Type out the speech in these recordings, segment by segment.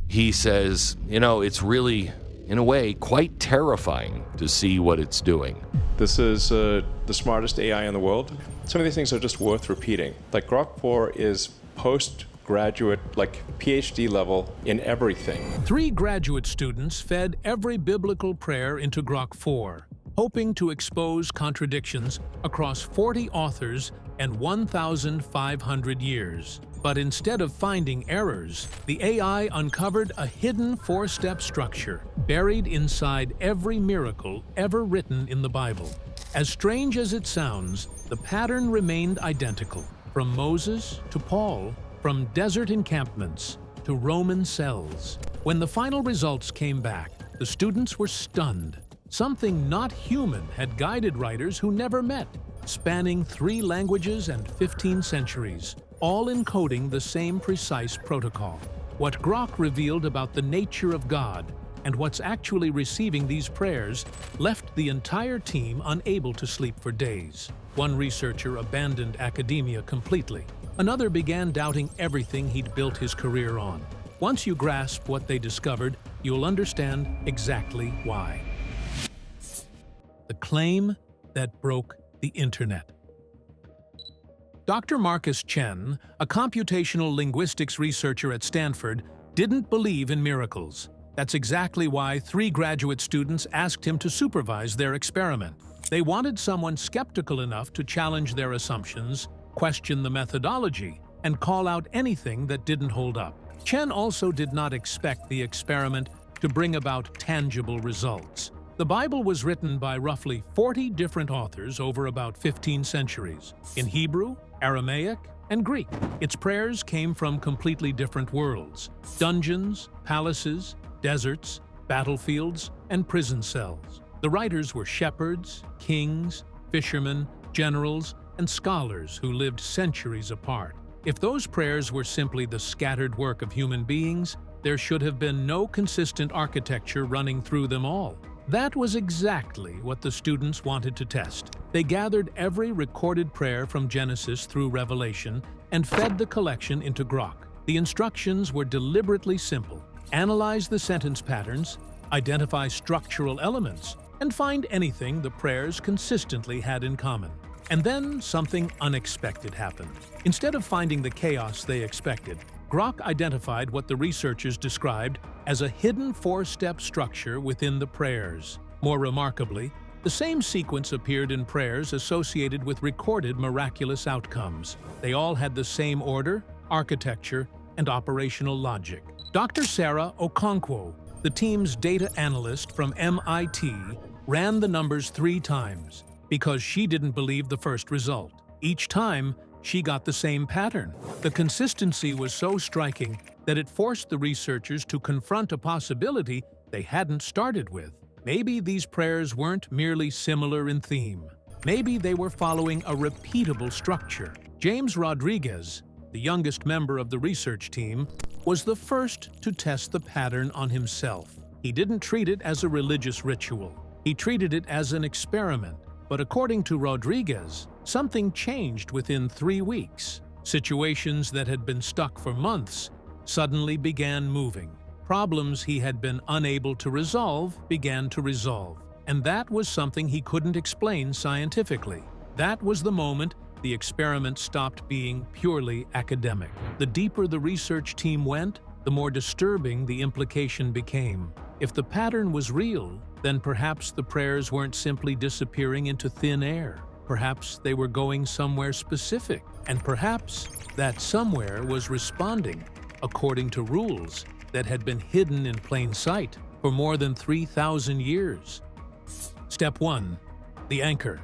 He says, it's really, in a way, quite terrifying to see what it's doing. This is the smartest AI in the world. Some of these things are just worth repeating. Like Grok 4 is postgraduate, like PhD level in everything. 3 graduate students fed every biblical prayer into Grok 4, hoping to expose contradictions across 40 authors and 1,500 years. But instead of finding errors, the AI uncovered a hidden 4-step structure buried inside every miracle ever written in the Bible. As strange as it sounds, the pattern remained identical. From Moses to Paul, from desert encampments to Roman cells. When the final results came back, the students were stunned. Something not human had guided writers who never met, spanning 3 languages and 15 centuries, all encoding the same precise protocol. What Grok revealed about the nature of God and what's actually receiving these prayers left the entire team unable to sleep for days. One researcher abandoned academia completely. Another began doubting everything he'd built his career on. Once you grasp what they discovered, you'll understand exactly why. The claim that broke the internet. Dr. Marcus Chen, a computational linguistics researcher at Stanford, didn't believe in miracles. That's exactly why 3 graduate students asked him to supervise their experiment. They wanted someone skeptical enough to challenge their assumptions, question the methodology, and call out anything that didn't hold up. Chen also did not expect the experiment to bring about tangible results. The Bible was written by roughly 40 different authors over about 15 centuries, in Hebrew, Aramaic, and Greek. Its prayers came from completely different worlds: dungeons, palaces, deserts, battlefields, and prison cells. The writers were shepherds, kings, fishermen, generals, and scholars who lived centuries apart. If those prayers were simply the scattered work of human beings, there should have been no consistent architecture running through them all. That was exactly what the students wanted to test. They gathered every recorded prayer from Genesis through Revelation and fed the collection into Grok. The instructions were deliberately simple: analyze the sentence patterns, identify structural elements, and find anything the prayers consistently had in common. And then something unexpected happened. Instead of finding the chaos they expected, Grok identified what the researchers described as a hidden 4-step structure within the prayers. More remarkably, the same sequence appeared in prayers associated with recorded miraculous outcomes. They all had the same order, architecture, and operational logic. Dr. Sarah Okonkwo, the team's data analyst from MIT, ran the numbers 3 times because she didn't believe the first result. Each time, she got the same pattern. The consistency was so striking that it forced the researchers to confront a possibility they hadn't started with. Maybe these prayers weren't merely similar in theme. Maybe they were following a repeatable structure. James Rodriguez, the youngest member of the research team, was the first to test the pattern on himself. He didn't treat it as a religious ritual. He treated it as an experiment. But according to Rodriguez, something changed within 3 weeks. Situations that had been stuck for months suddenly began moving. Problems he had been unable to resolve began to resolve. And that was something he couldn't explain scientifically. That was the moment the experiment stopped being purely academic. The deeper the research team went, the more disturbing the implication became. If the pattern was real, then perhaps the prayers weren't simply disappearing into thin air. Perhaps they were going somewhere specific, and perhaps that somewhere was responding according to rules that had been hidden in plain sight for more than 3,000 years. Step 1. The anchor.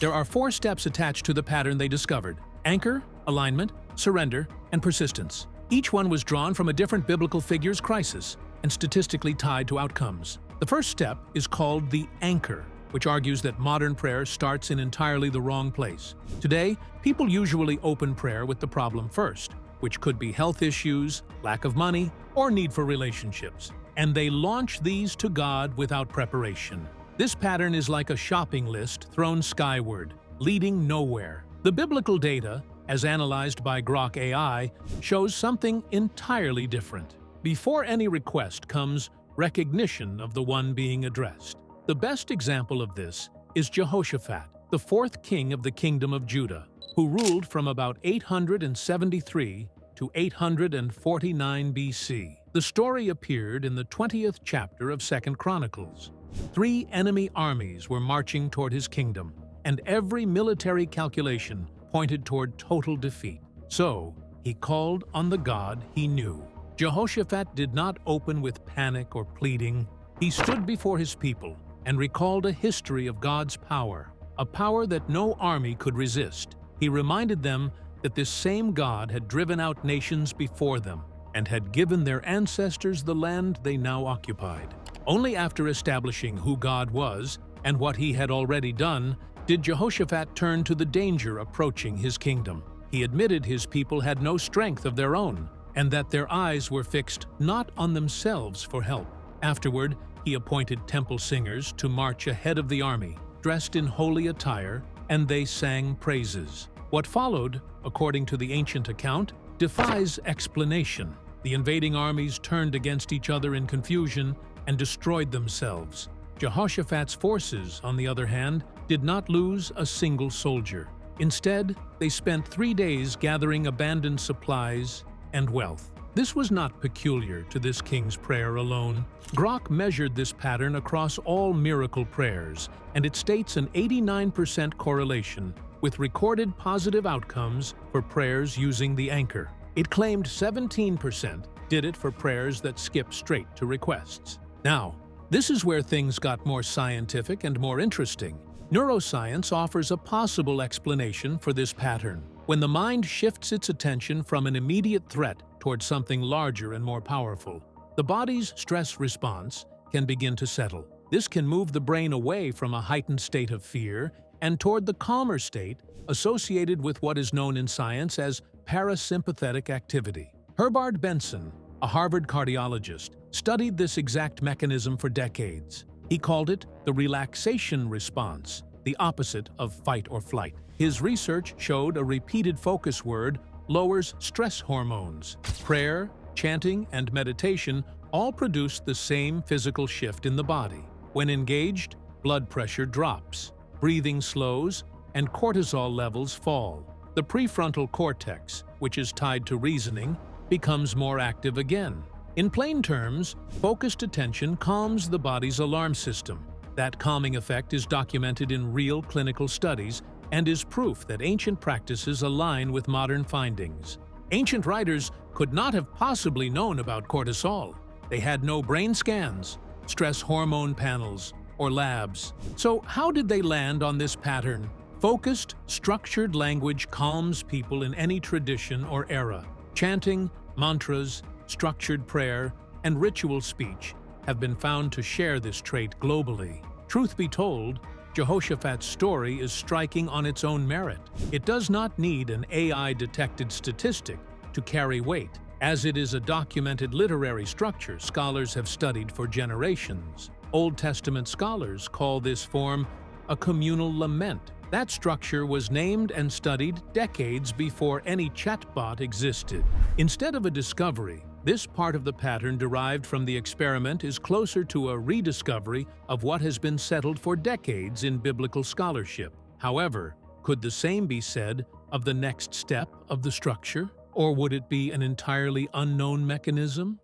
There are 4 steps attached to the pattern they discovered: anchor, alignment, surrender, and persistence. Each one was drawn from a different biblical figure's crisis and statistically tied to outcomes. The first step is called the anchor, which argues that modern prayer starts in entirely the wrong place. Today, people usually open prayer with the problem first, which could be health issues, lack of money, or need for relationships. And they launch these to God without preparation. This pattern is like a shopping list thrown skyward, leading nowhere. The biblical data, as analyzed by Grok AI, shows something entirely different. Before any request comes recognition of the one being addressed. The best example of this is Jehoshaphat, the fourth king of the kingdom of Judah, who ruled from about 873 to 849 BC. The story appeared in the 20th chapter of 2 Chronicles. 3 enemy armies were marching toward his kingdom, and every military calculation pointed toward total defeat. So, he called on the God he knew. Jehoshaphat did not open with panic or pleading. He stood before his people and recalled a history of God's power, a power that no army could resist. He reminded them that this same God had driven out nations before them and had given their ancestors the land they now occupied. Only after establishing who God was and what he had already done did Jehoshaphat turn to the danger approaching his kingdom. He admitted his people had no strength of their own, and that their eyes were fixed not on themselves for help. Afterward, he appointed temple singers to march ahead of the army, dressed in holy attire, and they sang praises. What followed, according to the ancient account, defies explanation. The invading armies turned against each other in confusion and destroyed themselves. Jehoshaphat's forces, on the other hand, did not lose a single soldier. Instead, they spent 3 days gathering abandoned supplies and wealth. This was not peculiar to this king's prayer alone. Grok measured this pattern across all miracle prayers, and it states an 89% correlation with recorded positive outcomes for prayers using the anchor. It claimed 17% did it for prayers that skip straight to requests. Now, this is where things got more scientific and more interesting. Neuroscience offers a possible explanation for this pattern. When the mind shifts its attention from an immediate threat toward something larger and more powerful, the body's stress response can begin to settle. This can move the brain away from a heightened state of fear and toward the calmer state associated with what is known in science as parasympathetic activity. Herbert Benson, a Harvard cardiologist, studied this exact mechanism for decades. He called it the relaxation response, the opposite of fight or flight. His research showed a repeated focus word lowers stress hormones. Prayer, chanting, and meditation all produce the same physical shift in the body. When engaged, blood pressure drops, breathing slows, and cortisol levels fall. The prefrontal cortex, which is tied to reasoning, becomes more active again. In plain terms, focused attention calms the body's alarm system. That calming effect is documented in real clinical studies and is proof that ancient practices align with modern findings. Ancient writers could not have possibly known about cortisol. They had no brain scans, stress hormone panels, or labs. So how did they land on this pattern? Focused, structured language calms people in any tradition or era. Chanting, mantras, structured prayer, and ritual speech have been found to share this trait globally. Truth be told, Jehoshaphat's story is striking on its own merit. It does not need an AI-detected statistic to carry weight, as it is a documented literary structure scholars have studied for generations. Old Testament scholars call this form a communal lament. That structure was named and studied decades before any chatbot existed. Instead of a discovery, this part of the pattern derived from the experiment is closer to a rediscovery of what has been settled for decades in biblical scholarship. However, could the same be said of the next step of the structure? Or would it be an entirely unknown mechanism?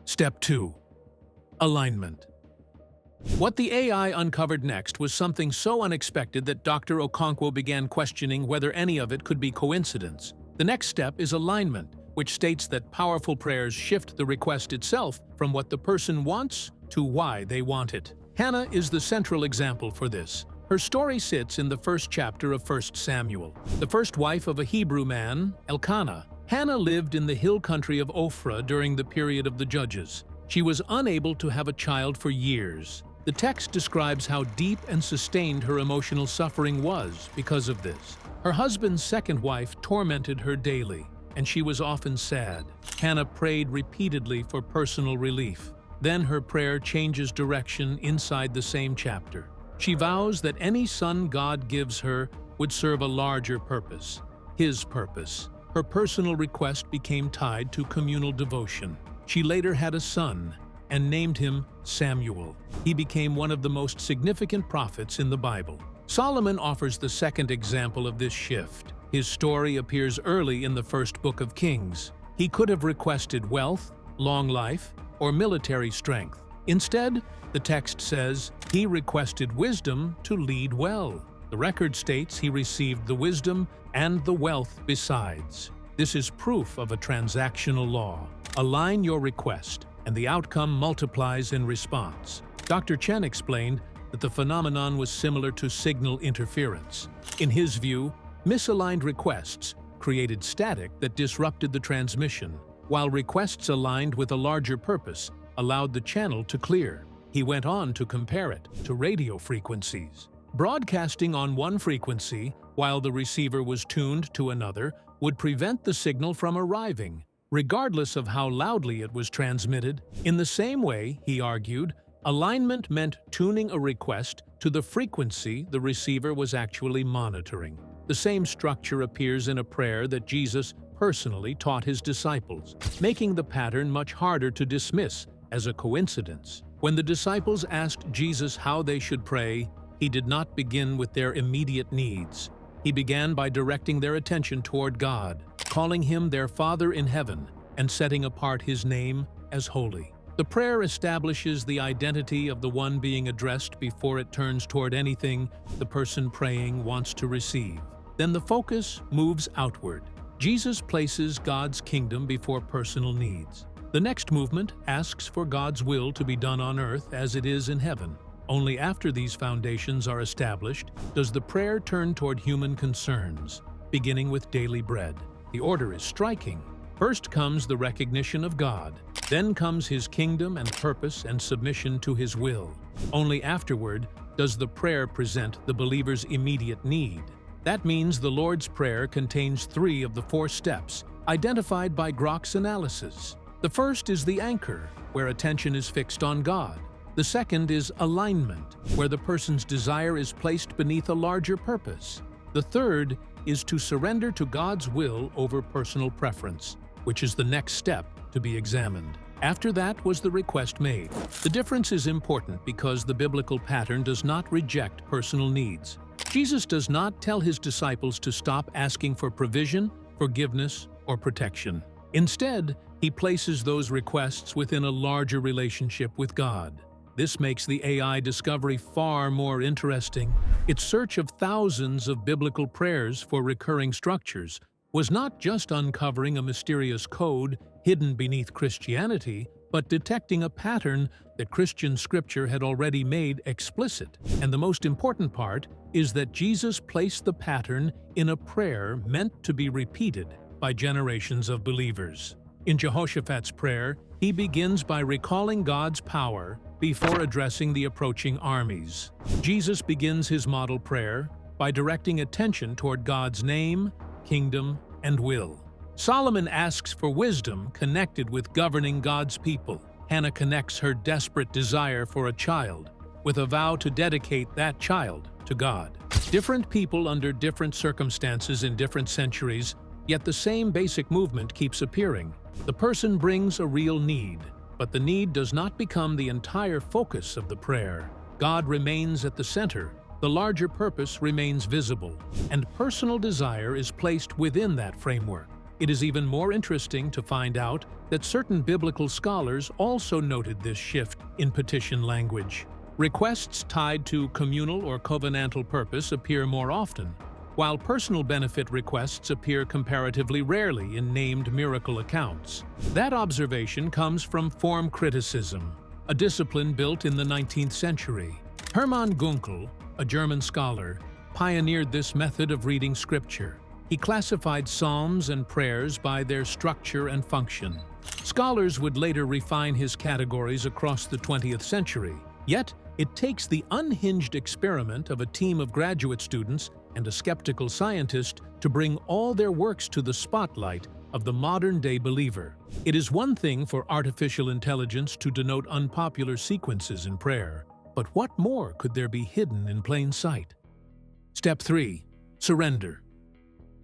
Step 2. Alignment. What the AI uncovered next was something so unexpected that Dr. Okonkwo began questioning whether any of it could be coincidence. The next step is alignment, which states that powerful prayers shift the request itself from what the person wants to why they want it. Hannah is the central example for this. Her story sits in the first chapter of 1 Samuel. The first wife of a Hebrew man, Elkanah. Hannah lived in the hill country of Ophrah during the period of the Judges. She was unable to have a child for years. The text describes how deep and sustained her emotional suffering was because of this. Her husband's second wife tormented her daily, and she was often sad. Hannah prayed repeatedly for personal relief. Then her prayer changes direction inside the same chapter. She vows that any son God gives her would serve a larger purpose, His purpose. Her personal request became tied to communal devotion. She later had a son and named him Samuel. He became one of the most significant prophets in the Bible. Solomon offers the second example of this shift. His story appears early in the first book of Kings. He could have requested wealth, long life, or military strength. Instead, the text says he requested wisdom to lead well. The record states he received the wisdom and the wealth besides. This is proof of a transactional law. Align your request, and the outcome multiplies in response. Dr. Chen explained that the phenomenon was similar to signal interference. In his view, misaligned requests created static that disrupted the transmission, while requests aligned with a larger purpose allowed the channel to clear. He went on to compare it to radio frequencies. Broadcasting on one frequency while the receiver was tuned to another would prevent the signal from arriving, regardless of how loudly it was transmitted. In the same way, he argued, alignment meant tuning a request to the frequency the receiver was actually monitoring. The same structure appears in a prayer that Jesus personally taught his disciples, making the pattern much harder to dismiss as a coincidence. When the disciples asked Jesus how they should pray, he did not begin with their immediate needs. He began by directing their attention toward God, calling him their Father in heaven, and setting apart his name as holy. The prayer establishes the identity of the one being addressed before it turns toward anything the person praying wants to receive. Then the focus moves outward. Jesus places God's kingdom before personal needs. The next movement asks for God's will to be done on earth as it is in heaven. Only after these foundations are established does the prayer turn toward human concerns, beginning with daily bread. The order is striking. First comes the recognition of God. Then comes his kingdom and purpose and submission to his will. Only afterward does the prayer present the believer's immediate need. That means the Lord's Prayer contains 3 of the 4 steps identified by Grok's analysis. The first is the anchor, where attention is fixed on God. The second is alignment, where the person's desire is placed beneath a larger purpose. The third is to surrender to God's will over personal preference, which is the next step to be examined. After that was the request made. The difference is important because the biblical pattern does not reject personal needs. Jesus does not tell his disciples to stop asking for provision, forgiveness, or protection. Instead, he places those requests within a larger relationship with God. This makes the AI discovery far more interesting. Its search of thousands of biblical prayers for recurring structures was not just uncovering a mysterious code hidden beneath Christianity, but detecting a pattern that Christian scripture had already made explicit. And the most important part is that Jesus placed the pattern in a prayer meant to be repeated by generations of believers. In Jehoshaphat's prayer, he begins by recalling God's power before addressing the approaching armies. Jesus begins his model prayer by directing attention toward God's name, kingdom, and will. Solomon asks for wisdom connected with governing God's people. Hannah connects her desperate desire for a child with a vow to dedicate that child to God. Different people under different circumstances in different centuries, yet the same basic movement keeps appearing. The person brings a real need, but the need does not become the entire focus of the prayer. God remains at the center, the larger purpose remains visible, and personal desire is placed within that framework. It is even more interesting to find out that certain biblical scholars also noted this shift in petition language. Requests tied to communal or covenantal purpose appear more often, while personal benefit requests appear comparatively rarely in named miracle accounts. That observation comes from form criticism, a discipline built in the 19th century. Hermann Gunkel, a German scholar, pioneered this method of reading scripture. He classified psalms and prayers by their structure and function. Scholars would later refine his categories across the 20th century. Yet, it takes the unhinged experiment of a team of graduate students and a skeptical scientist to bring all their works to the spotlight of the modern-day believer. It is one thing for artificial intelligence to denote unpopular sequences in prayer, but what more could there be hidden in plain sight? Step 3. Surrender.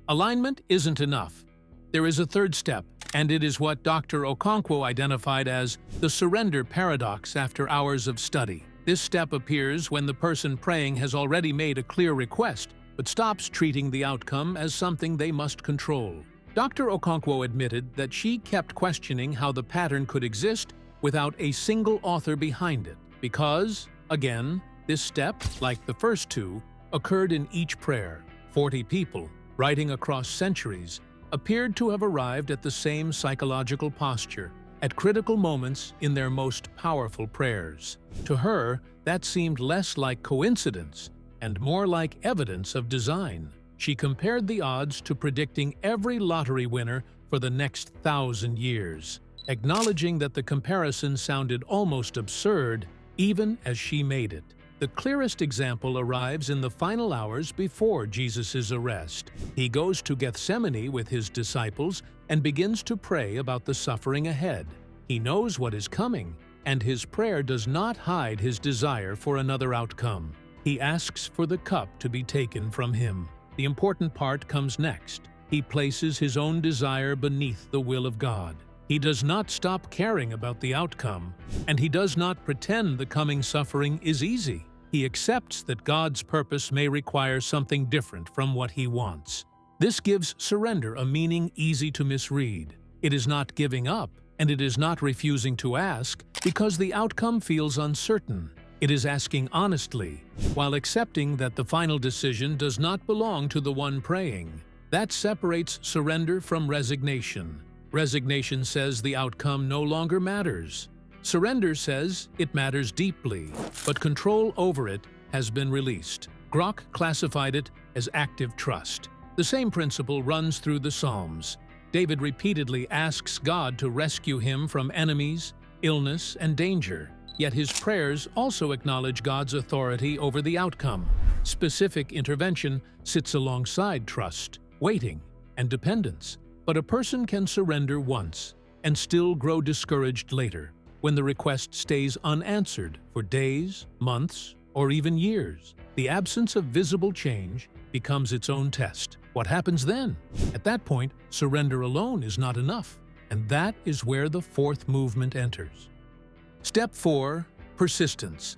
Alignment isn't enough. There is a third step, and it is what Dr. Okonkwo identified as the surrender paradox after hours of study. This step appears when the person praying has already made a clear request, but stops treating the outcome as something they must control. Dr. Okonkwo admitted that she kept questioning how the pattern could exist without a single author behind it, because, again, this step, like the first two, occurred in each prayer. 40 people, writing across centuries, appeared to have arrived at the same psychological posture at critical moments in their most powerful prayers. To her, that seemed less like coincidence and more like evidence of design. She compared the odds to predicting every lottery winner for the next 1,000 years, acknowledging that the comparison sounded almost absurd even as she made it. The clearest example arrives in the final hours before Jesus' arrest. He goes to Gethsemane with his disciples and begins to pray about the suffering ahead. He knows what is coming, and his prayer does not hide his desire for another outcome. He asks for the cup to be taken from him. The important part comes next. He places his own desire beneath the will of God. He does not stop caring about the outcome, and he does not pretend the coming suffering is easy. He accepts that God's purpose may require something different from what he wants. This gives surrender a meaning easy to misread. It is not giving up, and it is not refusing to ask because the outcome feels uncertain. It is asking honestly, while accepting that the final decision does not belong to the one praying. That separates surrender from resignation. Resignation says the outcome no longer matters. Surrender says it matters deeply, but control over it has been released. Grok classified it as active trust. The same principle runs through the Psalms. David repeatedly asks God to rescue him from enemies, illness, and danger. Yet his prayers also acknowledge God's authority over the outcome. Specific intervention sits alongside trust, waiting, and dependence. But a person can surrender once and still grow discouraged later, when the request stays unanswered for days, months, or even years. The absence of visible change becomes its own test. What happens then? At that point, surrender alone is not enough, and that is where the fourth movement enters. Step 4. Persistence.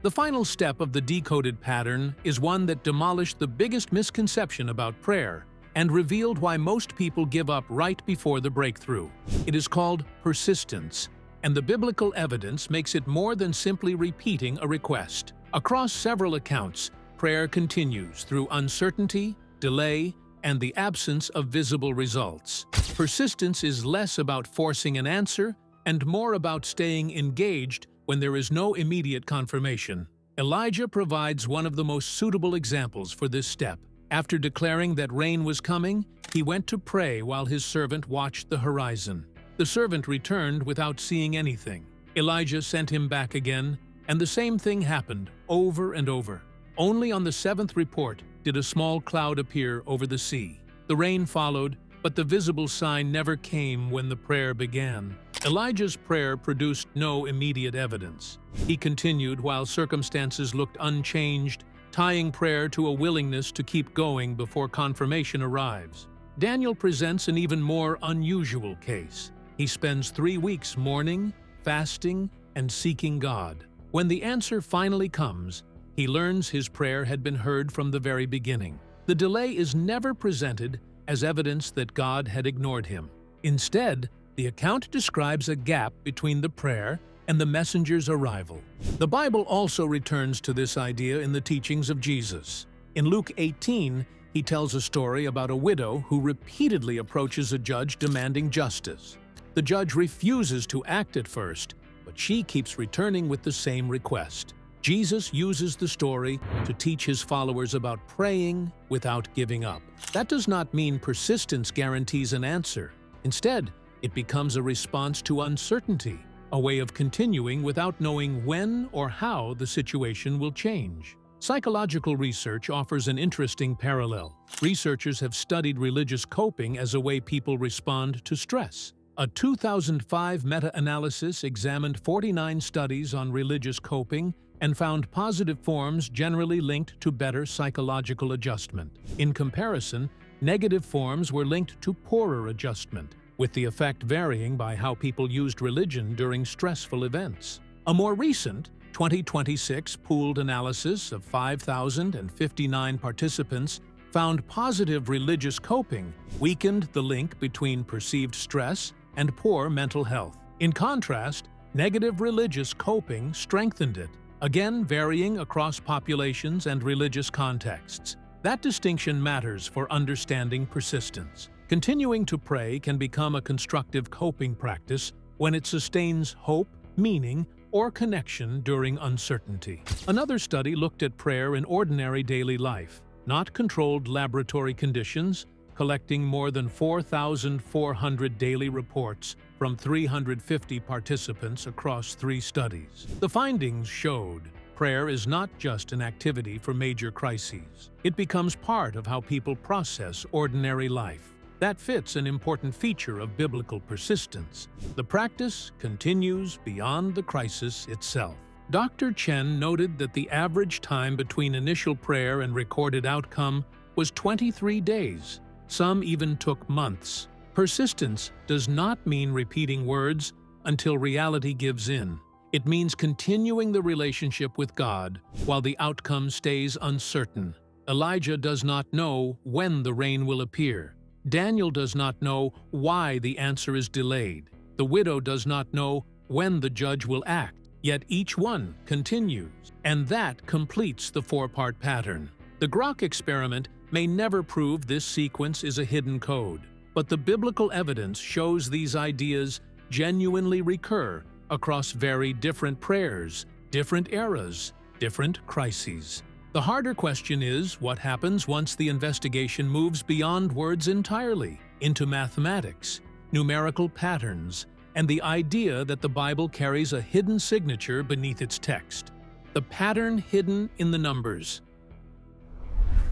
The final step of the decoded pattern is one that demolished the biggest misconception about prayer and revealed why most people give up right before the breakthrough. It is called persistence, and the biblical evidence makes it more than simply repeating a request. Across several accounts, prayer continues through uncertainty, delay, and the absence of visible results. Persistence is less about forcing an answer and more about staying engaged when there is no immediate confirmation. Elijah provides one of the most suitable examples for this step. After declaring that rain was coming, he went to pray while his servant watched the horizon. The servant returned without seeing anything. Elijah sent him back again, and the same thing happened over and over. Only on the 7th report did a small cloud appear over the sea. The rain followed, but the visible sign never came when the prayer began. Elijah's prayer produced no immediate evidence. He continued while circumstances looked unchanged, tying prayer to a willingness to keep going before confirmation arrives. Daniel presents an even more unusual case. He spends 3 weeks mourning, fasting, and seeking God. When the answer finally comes, he learns his prayer had been heard from the very beginning. The delay is never presented as evidence that God had ignored him. Instead, the account describes a gap between the prayer and the messenger's arrival. The Bible also returns to this idea in the teachings of Jesus. In Luke 18, he tells a story about a widow who repeatedly approaches a judge demanding justice. The judge refuses to act at first, but she keeps returning with the same request. Jesus uses the story to teach his followers about praying without giving up. That does not mean persistence guarantees an answer. Instead, it becomes a response to uncertainty, a way of continuing without knowing when or how the situation will change. Psychological research offers an interesting parallel. Researchers have studied religious coping as a way people respond to stress. A 2005 meta-analysis examined 49 studies on religious coping and found positive forms generally linked to better psychological adjustment. In comparison, Negative forms were linked to poorer adjustment, with the effect varying by how people used religion during stressful events. A more recent 2026 pooled analysis of 5,059 participants found positive religious coping weakened the link between perceived stress and poor mental health. In contrast, negative religious coping strengthened it, again varying across populations and religious contexts. That distinction matters for understanding persistence. Continuing to pray can become a constructive coping practice when it sustains hope, meaning, or connection during uncertainty. Another study looked at prayer in ordinary daily life, not controlled laboratory conditions, collecting more than 4,400 daily reports from 350 participants across 3 studies. The findings showed prayer is not just an activity for major crises. It becomes part of how people process ordinary life. That fits an important feature of biblical persistence. The practice continues beyond the crisis itself. Dr. Chen noted that the average time between initial prayer and recorded outcome was 23 days. Some even took months. Persistence does not mean repeating words until reality gives in. It means continuing the relationship with God while the outcome stays uncertain. Elijah does not know when the rain will appear. Daniel does not know why the answer is delayed. The widow does not know when the judge will act. Yet each one continues, and that completes the 4-part pattern. The Grok experiment may never prove this sequence is a hidden code, but the biblical evidence shows these ideas genuinely recur across very different prayers, different eras, different crises. The harder question is, what happens once the investigation moves beyond words entirely, into mathematics, numerical patterns, and the idea that the Bible carries a hidden signature beneath its text, the pattern hidden in the numbers.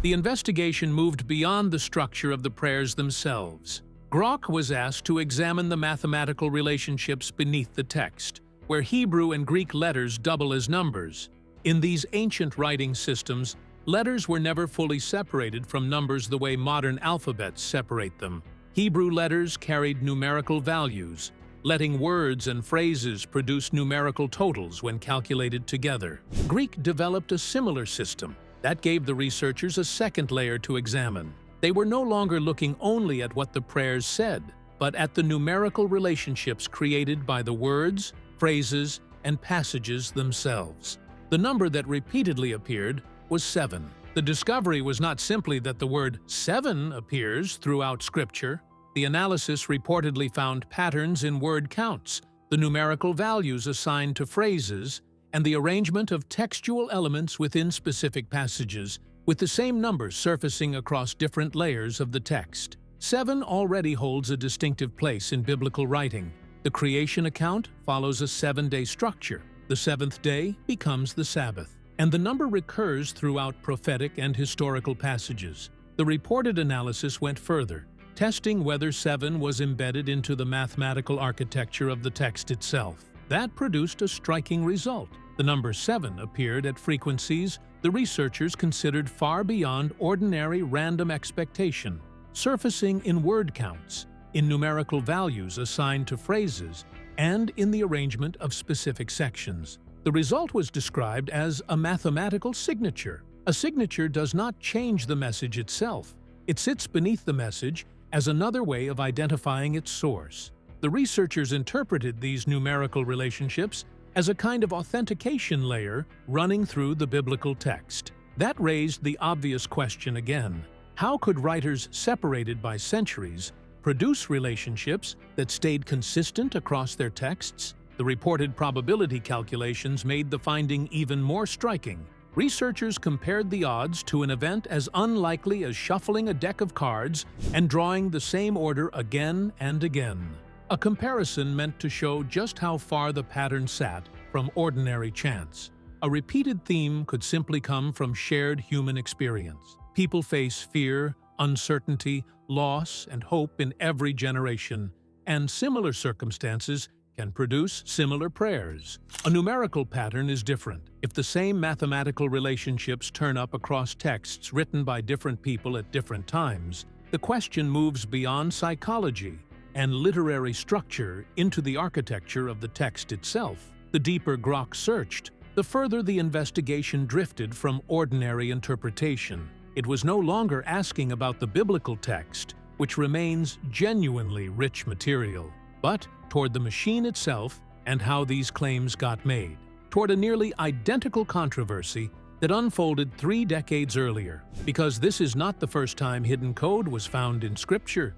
The investigation moved beyond the structure of the prayers themselves. Grok was asked to examine the mathematical relationships beneath the text, where Hebrew and Greek letters double as numbers. In these ancient writing systems, letters were never fully separated from numbers the way modern alphabets separate them. Hebrew letters carried numerical values, letting words and phrases produce numerical totals when calculated together. Greek developed a similar system. That gave the researchers a second layer to examine. They were no longer looking only at what the prayers said, but at the numerical relationships created by the words, phrases, and passages themselves. The number that repeatedly appeared was 7. The discovery was not simply that the word 7 appears throughout Scripture. The analysis reportedly found patterns in word counts, the numerical values assigned to phrases, and the arrangement of textual elements within specific passages, with the same numbers surfacing across different layers of the text. 7 already holds a distinctive place in biblical writing. The creation account follows a 7-day structure. The 7th day becomes the Sabbath, and the number recurs throughout prophetic and historical passages. The reported analysis went further, testing whether 7 was embedded into the mathematical architecture of the text itself. That produced a striking result. The number 7 appeared at frequencies the researchers considered far beyond ordinary random expectation, surfacing in word counts, in numerical values assigned to phrases, and in the arrangement of specific sections. The result was described as a mathematical signature. A signature does not change the message itself. It sits beneath the message as another way of identifying its source. The researchers interpreted these numerical relationships as a kind of authentication layer running through the biblical text. That raised the obvious question again. How could writers separated by centuries produce relationships that stayed consistent across their texts? The reported probability calculations made the finding even more striking. Researchers compared the odds to an event as unlikely as shuffling a deck of cards and drawing the same order again and again. A comparison meant to show just how far the pattern sat from ordinary chance. A repeated theme could simply come from shared human experience. People face fear, uncertainty, loss, and hope in every generation, and similar circumstances can produce similar prayers. A numerical pattern is different. If the same mathematical relationships turn up across texts written by different people at different times, The question moves beyond psychology and literary structure into the architecture of the text itself. The deeper Grok searched, the further the investigation drifted from ordinary interpretation. It was no longer asking about the biblical text, which remains genuinely rich material, but toward the machine itself and how these claims got made, toward a nearly identical controversy that unfolded 3 decades earlier, because this is not the first time hidden code was found in Scripture.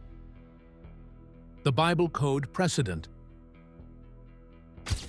The Bible Code Precedent.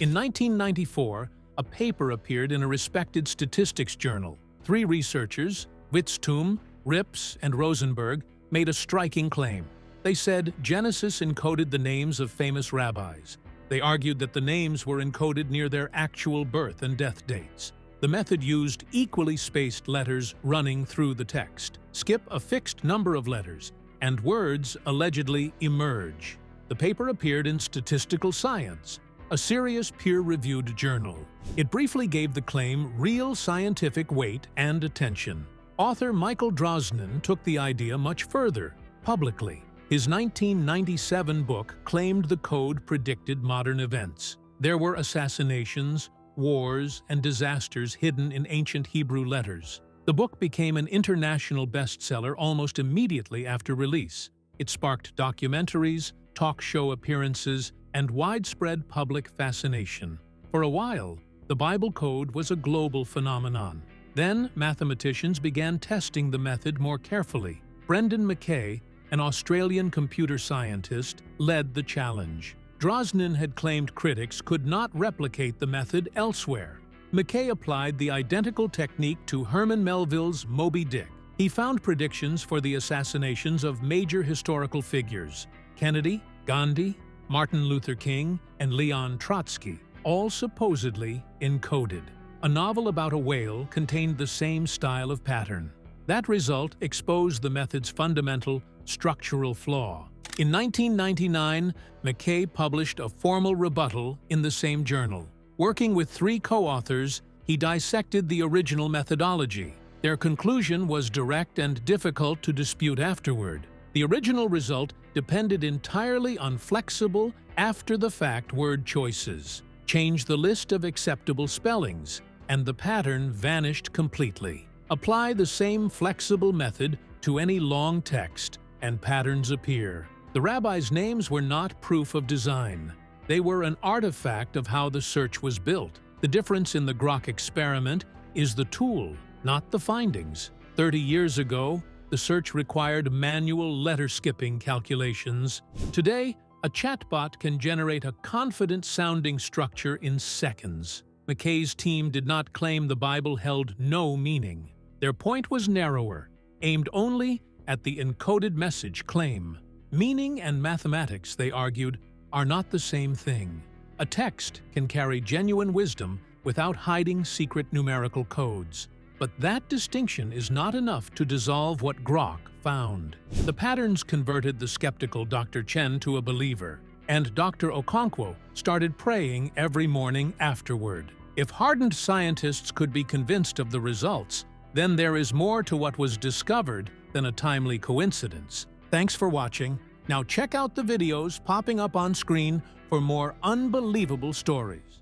In 1994, a paper appeared in a respected statistics journal. 3 researchers, Witztum, Rips, and Rosenberg, made a striking claim. They said Genesis encoded the names of famous rabbis. They argued that the names were encoded near their actual birth and death dates. The method used equally spaced letters running through the text. Skip a fixed number of letters, and words allegedly emerge. The paper appeared in Statistical Science, a serious peer-reviewed journal. It briefly gave the claim real scientific weight and attention. Author Michael Drosnin took the idea much further, publicly. His 1997 book claimed the code predicted modern events. There were assassinations, wars, and disasters hidden in ancient Hebrew letters. The book became an international bestseller almost immediately after release. It sparked documentaries, talk show appearances, and widespread public fascination. For a while, the Bible Code was a global phenomenon. Then, mathematicians began testing the method more carefully. Brendan Mackay, an Australian computer scientist, led the challenge. Drosnin had claimed critics could not replicate the method elsewhere. Mackay applied the identical technique to Herman Melville's Moby Dick. He found predictions for the assassinations of major historical figures: Kennedy, Gandhi, Martin Luther King, and Leon Trotsky, all supposedly encoded. A novel about a whale contained the same style of pattern. That result exposed the method's fundamental structural flaw. In 1999, Mackay published a formal rebuttal in the same journal. Working with 3 co-authors, he dissected the original methodology. Their conclusion was direct and difficult to dispute afterward. The original result depended entirely on flexible, after-the-fact word choices. Change the list of acceptable spellings, and the pattern vanished completely. Apply the same flexible method to any long text, and patterns appear. The rabbis' names were not proof of design. They were an artifact of how the search was built. The difference in the Grok experiment is the tool, not the findings. 30 years ago, the search required manual letter-skipping calculations. Today, a chatbot can generate a confident-sounding structure in seconds. Mackay's team did not claim the Bible held no meaning. Their point was narrower, aimed only at the encoded message claim. Meaning and mathematics, they argued, are not the same thing. A text can carry genuine wisdom without hiding secret numerical codes. But that distinction is not enough to dissolve what Grok found. The patterns converted the skeptical Dr. Chen to a believer, and Dr. Okonkwo started praying every morning afterward. If hardened scientists could be convinced of the results, then there is more to what was discovered than a timely coincidence. Thanks for watching. Now check out the videos popping up on screen for more unbelievable stories.